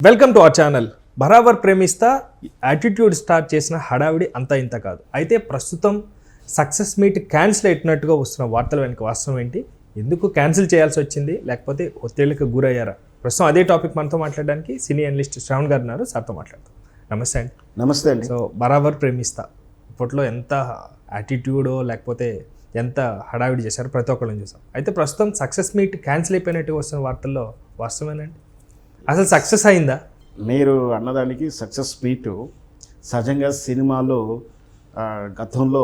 Welcome to our channel. బరాబర్ ప్రేమిస్తా attitude start చేసిన హడావిడి అంతా ఇంత కాదు. అయితే ప్రస్తుతం సక్సెస్ మీట్ క్యాన్సిల్ అయినట్టుగా వస్తున్న వార్తల వెనుక వాస్తవం ఏంటి, ఎందుకు క్యాన్సిల్ చేయాల్సి వచ్చింది, లేకపోతే ఒత్తిళ్లకు గురయ్యారా? ప్రస్తుతం అదే టాపిక్ మనతో మాట్లాడడానికి సినీ అనలిస్ట్ శ్రావణ్ గారు ఉన్నారు. సార్తో మాట్లాడతాం. నమస్తే అండి. నమస్తే అండి. సో బరాబర్ ప్రేమిస్తా ఇప్పట్లో ఎంత యాటిట్యూడో లేకపోతే ఎంత హడావిడి చేశారో ప్రతి ఒక్కళ్ళని చూసాం. అయితే ప్రస్తుతం సక్సెస్ మీట్ క్యాన్సిల్ అయిపోయినట్టుగా వస్తున్న వార్తల్లో వాస్తవేనండి? అసలు సక్సెస్ అయిందా? మీరు అన్నదానికి సక్సెస్ మీటు సహజంగా సినిమాలో గతంలో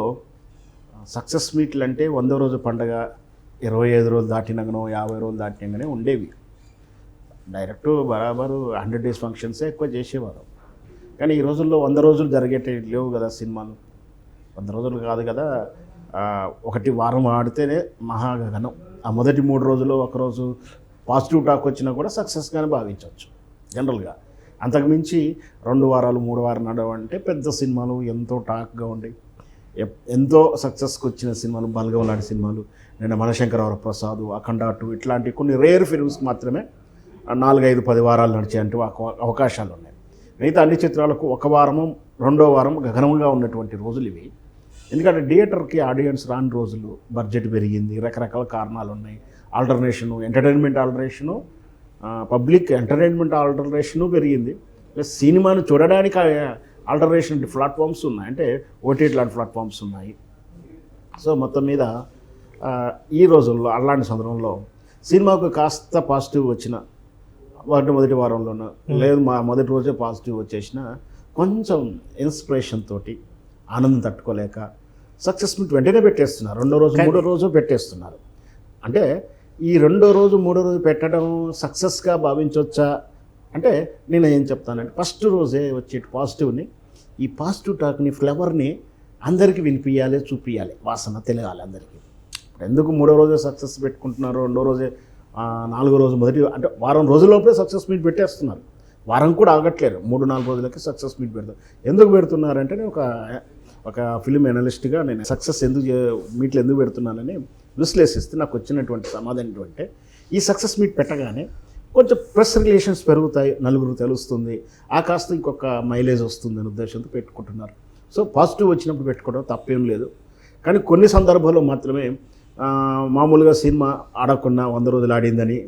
సక్సెస్ మీట్లు అంటే 100 రోజు పండగ 25 రోజులు దాటినగానో 50 రోజులు దాటినగానే ఉండేవి. డైరెక్ట్ బరాబరు 100 డేస్ ఫంక్షన్సే ఎక్కువ చేసేవారు. కానీ ఈ రోజుల్లో 100 రోజులు జరిగేటి లేవు కదా సినిమాలు. 100 రోజులు కాదు కదా, ఒకటి వారం ఆడితేనే మహాగగనం. ఆ మొదటి 3 రోజులు ఒకరోజు పాజిటివ్ టాక్ వచ్చినా కూడా సక్సెస్గానే భావించవచ్చు జనరల్గా. అంతకుమించి 2 వారాలు 3 వారాలు నడవంటే పెద్ద సినిమాలు ఎంతో టాక్గా ఉండి ఎంతో సక్సెస్కి వచ్చిన సినిమాలు, బల్గం లాంటి సినిమాలు, నేను మనశంకర వరప్రసాద్, అఖండ 2 ఇట్లాంటి కొన్ని రేర్ ఫిల్మ్స్ మాత్రమే 4-5-10 వారాలు నడిచేంటి అవకాశాలు ఉన్నాయి. మిగతా అన్ని చిత్రాలకు 1 వారము 2వ వారం గగనంగా ఉన్నటువంటి రోజులు ఇవి. ఎందుకంటే థియేటర్కి ఆడియన్స్ రాని రోజులు, బడ్జెట్ పెరిగింది, రకరకాల కారణాలు ఉన్నాయి. ఆల్టర్నేషను, ఎంటర్టైన్మెంట్ ఆల్టర్నేషను, పబ్లిక్ ఎంటర్టైన్మెంట్ ఆల్టర్నేషను పెరిగింది. ప్లస్ సినిమాను చూడడానికి ఆల్టర్నేషన్ ప్లాట్ఫామ్స్ ఉన్నాయి, అంటే ఓటీటీ లాంటి ప్లాట్ఫామ్స్ ఉన్నాయి. సో మొత్తం మీద ఈ రోజుల్లో అలాంటి సందర్భంలో సినిమాకు కాస్త పాజిటివ్ వచ్చిన మొదటి వారంలోనూ లేదు మొదటి రోజే పాజిటివ్ వచ్చేసిన కొంచెం ఇన్స్పిరేషన్ తోటి ఆనందం తట్టుకోలేక సక్సెస్ మీట్ వెంటనే పెట్టేస్తున్నారు. 2వ రోజు 3వ రోజు పెట్టేస్తున్నారు. అంటే ఈ 2వ రోజు 3వ రోజు పెట్టడం సక్సెస్గా భావించవచ్చా అంటే నేను ఏం చెప్తానంటే, ఫస్ట్ రోజే వచ్చే పాజిటివ్ని, ఈ పాజిటివ్ టాక్ని, ఫ్లేవర్ని అందరికీ వినిపించాలి, చూపించాలి, వాసన తెలియాలి అందరికీ. ఎందుకు 3వ రోజే సక్సెస్ పెట్టుకుంటున్నారు, 2వ రోజే 4వ రోజు మొదటి అంటే వారం రోజుల్లోపే సక్సెస్ మీట్ పెట్టేస్తున్నారు. వారం కూడా ఆగట్లేరు, 3-4 రోజులకి సక్సెస్ మీట్ పెడతారు. ఎందుకు పెడుతున్నారంటే నేను ఒక ఫిల్మ్ అనలిస్ట్గా నేను సక్సెస్ మీట్లు ఎందుకు పెడుతున్నానని విశ్లేషిస్తే నాకు వచ్చినటువంటి సమాధానం ఏంటంటే, ఈ సక్సెస్ మీట్ పెట్టగానే కొంచెం ప్రెస్ రిలేషన్స్ పెరుగుతాయి, నలుగురు తెలుస్తుంది, ఆ కాస్త ఇంకొక మైలేజ్ వస్తుంది అనే ఉద్దేశంతో పెట్టుకుంటున్నారు. సో పాజిటివ్ వచ్చినప్పుడు పెట్టుకోవడం తప్పేం లేదు. కానీ కొన్ని సందర్భాల్లో మాత్రమే మామూలుగా సినిమా ఆడకుండా 100 రోజులు ఆడిందని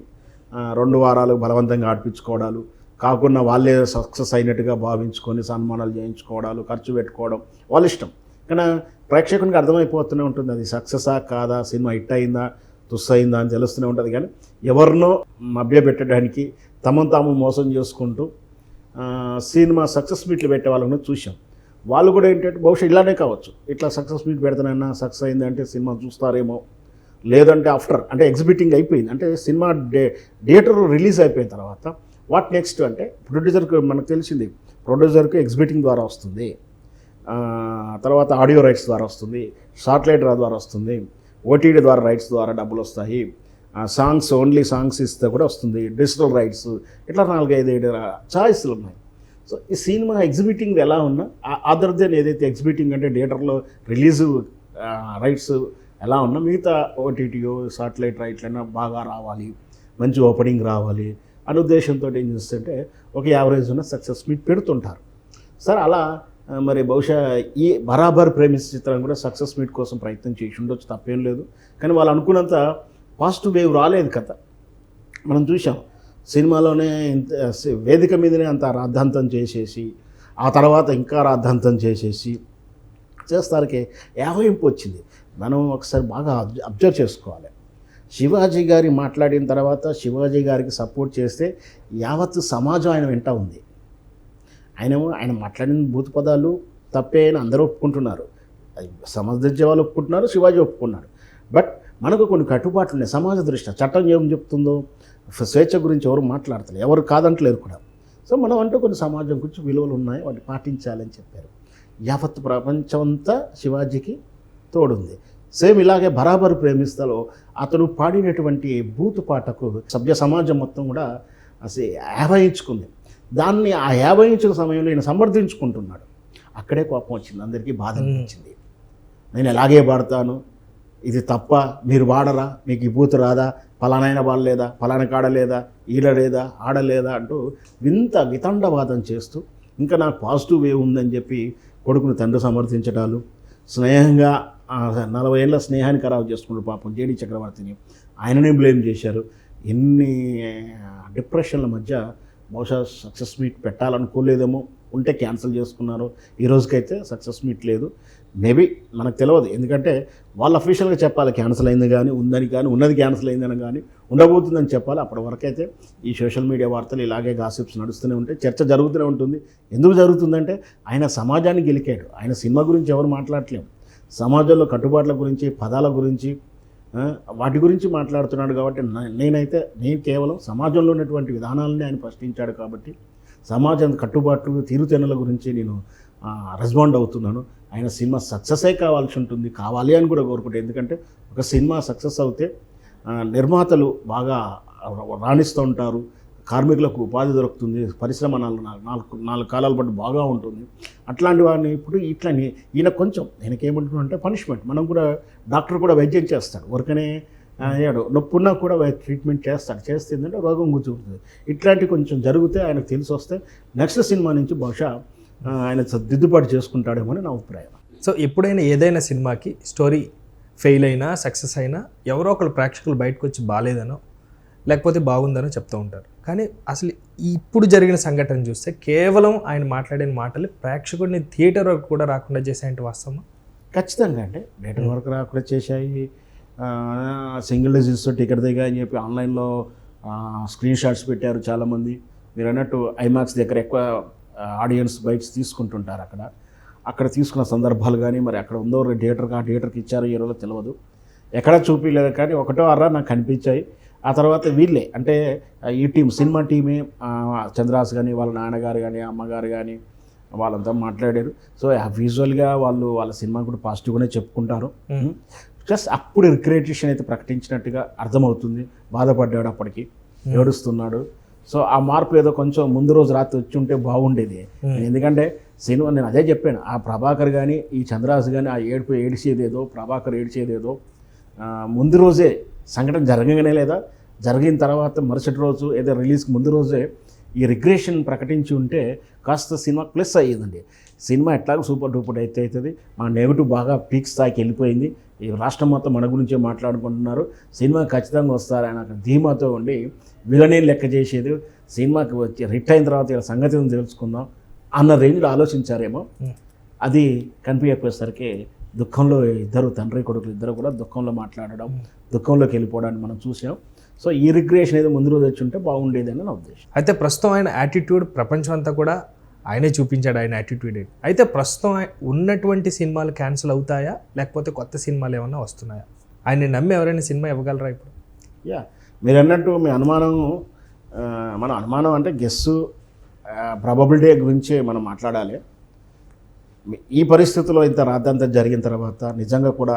2 వారాలు బలవంతంగా ఆడిపించుకోవడాలు కాకుండా వాళ్ళే సక్సెస్ అయినట్టుగా భావించుకొని సన్మానాలు చేయించుకోవడాలు, ఖర్చు పెట్టుకోవడం వాళ్ళ ఇష్టం. కానీ ప్రేక్షకునికి అర్థమైపోతూనే ఉంటుంది అది సక్సెసా కాదా, సినిమా హిట్ అయిందా తుస్ అయిందా అని తెలుస్తూనే ఉంటుంది. కానీ ఎవరినో మభ్యపెట్టడానికి తమను తాము మోసం చేసుకుంటూ సినిమా సక్సెస్ మీట్లు పెట్టే వాళ్ళని చూసాం. వాళ్ళు కూడా ఏంటంటే బహుశా ఇలానే కావచ్చు, ఇట్లా సక్సెస్ మీట్ పెడతానన్నా సక్సెస్ అయిందంటే సినిమా చూస్తారేమో, లేదంటే ఆఫ్టర్ అంటే ఎగ్జిబిటింగ్ అయిపోయింది అంటే సినిమా థియేటర్ రిలీజ్ అయిపోయిన తర్వాత వాట్ నెక్స్ట్ అంటే ప్రొడ్యూసర్కి మనకు తెలిసింది, ప్రొడ్యూసర్కి ఎగ్జిబిటింగ్ ద్వారా వస్తుంది, తర్వాత ఆడియో రైట్స్ ద్వారా వస్తుంది, సాటిలైట్ ద్వారా వస్తుంది, ఓటీటీ ద్వారా రైట్స్ ద్వారా డబ్బులు వస్తాయి, సాంగ్స్ ఓన్లీ సాంగ్స్ ఇస్తే కూడా వస్తుంది, డిజిటల్ రైట్స్, ఇట్లా 4-5 ఛాయిస్లు ఉన్నాయి. సో ఈ సినిమా ఎగ్జిబిటింగ్ ఎలా ఉన్నా అదర్ దెన్ ఏదైతే ఎగ్జిబిటింగ్ అంటే థియేటర్లో రిలీజ్ రైట్స్ ఎలా ఉన్నా మిగతా ఓటీటీయో సాటిలైట్ రైట్లైనా బాగా రావాలి, మంచి ఓపెనింగ్ రావాలి అనే ఉద్దేశంతో ఏం చేస్తుంటే ఒక యావరేజ్ ఉన్న సక్సెస్ మీట్ పెడుతుంటారు. సార్ అలా మరి బహుశా ఈ బరాబర్ ప్రేమిస్ చిత్రం కూడా సక్సెస్ మీట్ కోసం ప్రయత్నం చేసి ఉండొచ్చు, తప్పేం లేదు. కానీ వాళ్ళు అనుకున్నంత పాజిటివ్ వేవ్ రాలేదు కథ. మనం చూసాం సినిమాలోనే వేదిక మీదనే అంత రాద్ధాంతం చేసేసి ఆ తర్వాత ఇంకా రాద్ధాంతం చేసేసి చేస్తానికి యావయింపు వచ్చింది. మనం ఒకసారి బాగా అబ్జర్వ్ చేసుకోవాలి. శివాజీ గారి మాట్లాడిన తర్వాత శివాజీ గారికి సపోర్ట్ చేస్తే యావత్ సమాజం ఆయన వెంట ఉంది. ఆయన మాట్లాడిన భూత పదాలు తప్పే అని అందరూ ఒప్పుకుంటున్నారు, సమర్థించే వాళ్ళు ఒప్పుకుంటున్నారు, శివాజీ ఒప్పుకున్నాడు. బట్ మనకు కొన్ని కట్టుబాట్లు ఉన్నాయి సమాజ దృష్ట్యా. చట్టం ఏం చెప్తుందో, స్వేచ్ఛ గురించి ఎవరు మాట్లాడతారు, ఎవరు కాదంటలేరు కూడా. సో మనం అంటూ కొన్ని సమాజం గురించి విలువలు ఉన్నాయి, వాటిని పాటించాలని చెప్పారు. యావత్ ప్రపంచం అంతా శివాజీకి తోడుంది. సేమ్ ఇలాగే బరాబర్ ప్రేమిస్తలో అతను పాడినటువంటి బూతు పాటకు సభ్య సమాజం మొత్తం కూడా అసలు యాభయించుకుంది. దాన్ని ఆ యాభయించిన సమయంలో ఈయన సమర్థించుకుంటున్నాడు. అక్కడే కోపం వచ్చింది, అందరికీ బాధ అనిపించింది. నేను ఎలాగే పాడతాను, ఇది తప్ప, మీరు వాడరా, మీకు ఈ బూతు రాదా, ఫలానైనా వాడలేదా, ఫలానా కాడలేదా, ఈడలేదా, ఆడలేదా అంటూ వితండవాదం చేస్తూ ఇంకా నాకు పాజిటివ్ వే ఉందని చెప్పి కొడుకుని తండ్రి సమర్థించడాలు, స్నేహంగా 40 ఏళ్ళ స్నేహాన్ని ఖరాబు చేసుకున్నాడు పాపం జేడీ చక్రవర్తిని, ఆయననే బ్లేమ్ చేశారు. ఎన్ని డిప్రెషన్ల మధ్య బహుశా సక్సెస్ మీట్ పెట్టాలనుకోలేదేమో, ఉంటే క్యాన్సిల్ చేసుకున్నారు. ఈ రోజుకైతే సక్సెస్ మీట్ లేదు. మేబీ మనకు తెలియదు, ఎందుకంటే వాళ్ళు అఫీషియల్గా చెప్పాలి క్యాన్సిల్ అయింది కానీ ఉందని, కానీ ఉన్నది క్యాన్సిల్ అయిందని కానీ ఉండబోతుందని చెప్పాలి. అప్పటి వరకైతే ఈ సోషల్ మీడియా వార్తలు ఇలాగే గాసిప్స్ నడుస్తూనే ఉంటాయి, చర్చ జరుగుతూనే ఉంటుంది. ఎందుకు జరుగుతుందంటే ఆయన సమాజాన్ని గెలికాడు. ఆయన సినిమా గురించి ఎవరు మాట్లాడలేము, సమాజంలో కట్టుబాట్ల గురించి, పదాల గురించి, వాటి గురించి మాట్లాడుతున్నాడు. కాబట్టి నేను కేవలం సమాజంలో ఉన్నటువంటి విధానాలని ఆయన ప్రశ్నించాడు కాబట్టి సమాజం కట్టుబాట్లు, తీరుతెన్నుల గురించి నేను రెస్పాండ్ అవుతున్నాను. ఆయన సినిమా సక్సెసే కావాలి అని కూడా కోరుకుంటే, ఎందుకంటే ఒక సినిమా సక్సెస్ అవుతే నిర్మాతలు బాగా రాణిస్తూ ఉంటారు, కార్మికులకు ఉపాధి దొరుకుతుంది, పరిశ్రమ 4 కాలాల పాటు బాగా ఉంటుంది. అట్లాంటి వాడిని ఇప్పుడు ఈయన కొంచెం నేనకేమంటున్నానంటే పనిష్మెంట్. మనం కూడా డాక్టర్ కూడా వైద్యం చేస్తాడు, ఊరికనే నొప్పున్నా కూడా ట్రీట్మెంట్ చేస్తే ఏంటంటే రోగం కూర్చుంటుంది. ఇట్లాంటి కొంచెం జరిగితే ఆయనకు తెలిసి వస్తే నెక్స్ట్ సినిమా నుంచి బహుశా ఆయన దిద్దుబాటు చేసుకుంటాడేమో అని నా అభిప్రాయం. సో ఎప్పుడైనా ఏదైనా సినిమాకి స్టోరీ ఫెయిల్ అయినా సక్సెస్ అయినా ఎవరో ఒకరు ప్రేక్షకులు బయటకు వచ్చి బాగాలేదనో లేకపోతే బాగుందనో చెప్తూ ఉంటారు. కానీ అసలు ఇప్పుడు జరిగిన సంఘటన చూస్తే కేవలం ఆయన మాట్లాడిన మాటలు ప్రేక్షకుడిని థియేటర్ వరకు కూడా రాకుండా చేసాయంటే వాస్తవమా? ఖచ్చితంగా అంటే థియేటర్ వరకు రాకుండా చేశాయి. సింగిల్ డిజిట్స్తో టికెట్ దిగా అని చెప్పి ఆన్లైన్లో స్క్రీన్ షాట్స్ పెట్టారు చాలామంది. మీరు అన్నట్టు ఐమాక్స్ దగ్గర ఎక్కువ ఆడియన్స్ బైట్స్ తీసుకుంటుంటారు. అక్కడ తీసుకున్న సందర్భాలు కానీ మరి అక్కడ ఉందో థియేటర్కి ఇచ్చారో ఈ రోజు తెలియదు, ఎక్కడ చూపించలేదు. కానీ ఒకటో అర్రా నాకు కనిపించాయి. ఆ తర్వాత వీళ్ళే అంటే ఈ సినిమా టీమే చంద్రాస్ కానీ వాళ్ళ నాన్నగారు కానీ అమ్మగారు కానీ వాళ్ళంతా మాట్లాడారు. సో విజువల్గా వాళ్ళ సినిమా కూడా పాజిటివ్గానే చెప్పుకుంటారు. జస్ట్ అప్పుడు రిక్రియేషన్ అయితే ప్రకటించినట్టుగా అర్థమవుతుంది. బాధపడ్డాడు, అప్పటికి ఏడుస్తున్నాడు. సో ఆ మార్పు ఏదో కొంచెం ముందు రోజు రాత్రి వచ్చి ఉంటే బాగుండేది. ఎందుకంటే సినిమా నేను అదే చెప్పాను, ఆ ప్రభాకర్ కానీ ఈ చంద్రాస్ కానీ ఆ ఏడిచేదేదో ప్రభాకర్ ఏడిచేదేదో ముందు రోజే సంఘటన జరగగానే లేదా జరిగిన తర్వాత మరుసటి రోజు ఏదో రిలీజ్కి ముందు రోజే ఈ రిగ్రెషన్ ప్రకటించి ఉంటే కాస్త సినిమా ప్లస్ అయ్యేదండి. సినిమా ఎట్లాగో సూపర్ డూపర్ అయితే అవుతుంది. మా నెగిటివ్ బాగా పీక్ స్థాయికి వెళ్ళిపోయింది. ఈ రాష్ట్రం మొత్తం మన గురించే మాట్లాడుకుంటున్నారు. సినిమా ఖచ్చితంగా వస్తారని అక్కడ ధీమాతో ఉండి విలనే లెక్క చేసేది, సినిమాకి వచ్చి హిట్ అయిన తర్వాత ఇలా సంగతిని తెలుసుకుందాం అన్న రేంజ్లో ఆలోచించారేమో. అది కనిపించకపోయేసరికి దుఃఖంలో తండ్రి కొడుకులు ఇద్దరు కూడా దుఃఖంలో మాట్లాడడం, దుఃఖంలోకి వెళ్ళిపోవడాన్ని మనం చూసాం. సో ఈ రిగ్రెషన్ ఏదో ముందు రోజు వచ్చి ఉంటే బాగుండేదని నా ఉద్దేశం. అయితే ప్రస్తుతం ఆయన యాటిట్యూడ్ ప్రపంచం అంతా కూడా ఆయనే చూపించాడు, ఆయన యాటిట్యూడ్. అయితే ప్రస్తుతం ఉన్నటువంటి సినిమాలు క్యాన్సిల్ అవుతాయా లేకపోతే కొత్త సినిమాలు ఏమన్నా వస్తున్నాయా? ఆయన నమ్మి ఎవరైనా సినిమా ఇవ్వగలరా ఇప్పుడు? మీరు అన్నట్టు మీ అనుమానం, మన అనుమానం అంటే గెస్సు ప్రాబబిలిటీ గురించే మనం మాట్లాడాలి. ఈ పరిస్థితుల్లో ఇంత రాద్దంతా జరిగిన తర్వాత నిజంగా కూడా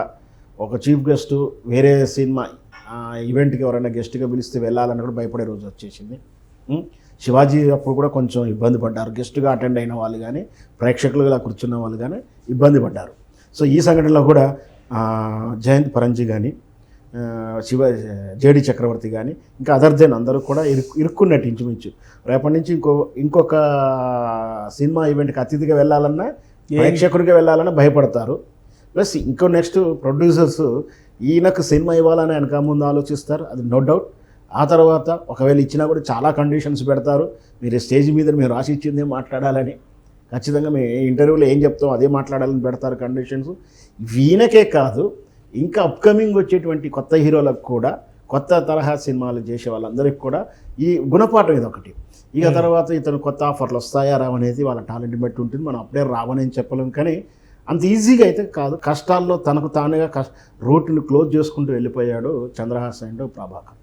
ఒక చీఫ్ గెస్టు వేరే సినిమా ఈవెంట్కి ఎవరైనా గెస్ట్గా పిలిస్తే వెళ్ళాలని కూడా భయపడే రోజు వచ్చేసింది. శివాజీ అప్పుడు కూడా కొంచెం ఇబ్బంది పడ్డారు, గెస్ట్గా అటెండ్ అయిన వాళ్ళు కానీ ప్రేక్షకులుగా కూర్చున్న వాళ్ళు కానీ ఇబ్బంది పడ్డారు. సో ఈ సంఘటనలో కూడా జయంత్ పరంజీ కానీ జేడీ చక్రవర్తి కానీ ఇంకా అదర్ దెన్ అందరూ కూడా ఇరుక్కున్నట్టు ఇంచుమించు. రేపటి నుంచి ఇంకొక సినిమా ఈవెంట్కి అతిథిగా వెళ్ళాలన్నా ప్రేక్షకుడిగా వెళ్ళాలన్నా భయపడతారు. ప్లస్ ఇంకో నెక్స్ట్ ప్రొడ్యూసర్స్ ఈయనకు సినిమా ఇవ్వాలని వెనక ముందు ఆలోచిస్తారు, అది నో డౌట్. ఆ తర్వాత ఒకవేళ ఇచ్చినా కూడా చాలా కండిషన్స్ పెడతారు. మీరు స్టేజ్ మీద మీరు రాసి ఇచ్చిందే మాట్లాడాలని, ఖచ్చితంగా మీ ఇంటర్వ్యూలో ఏం చెప్తాం అదే మాట్లాడాలని పెడతారు కండిషన్స్. ఈయనకే కాదు, ఇంకా అప్కమింగ్ వచ్చేటువంటి కొత్త హీరోలకు కూడా, కొత్త తరహా సినిమాలు చేసే వాళ్ళందరికీ కూడా ఈ గుణపాఠం ఇది ఒకటి. ఇక తర్వాత ఇతను కొత్త ఆఫర్లు వస్తాయా రావనేది వాళ్ళ టాలెంట్ బట్టి ఉంటుంది. మనం అప్పుడే రావని చెప్పలేం. కానీ అంత ఈజీగా అయితే కాదు. కష్టాల్లో తనకు తానుగా రూట్ని క్లోజ్ చేసుకుంటూ వెళ్ళిపోయాడు Chandrahas and Prabhakar.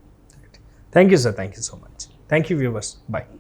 Thank you sir, thank you so much. Thank you viewers, bye.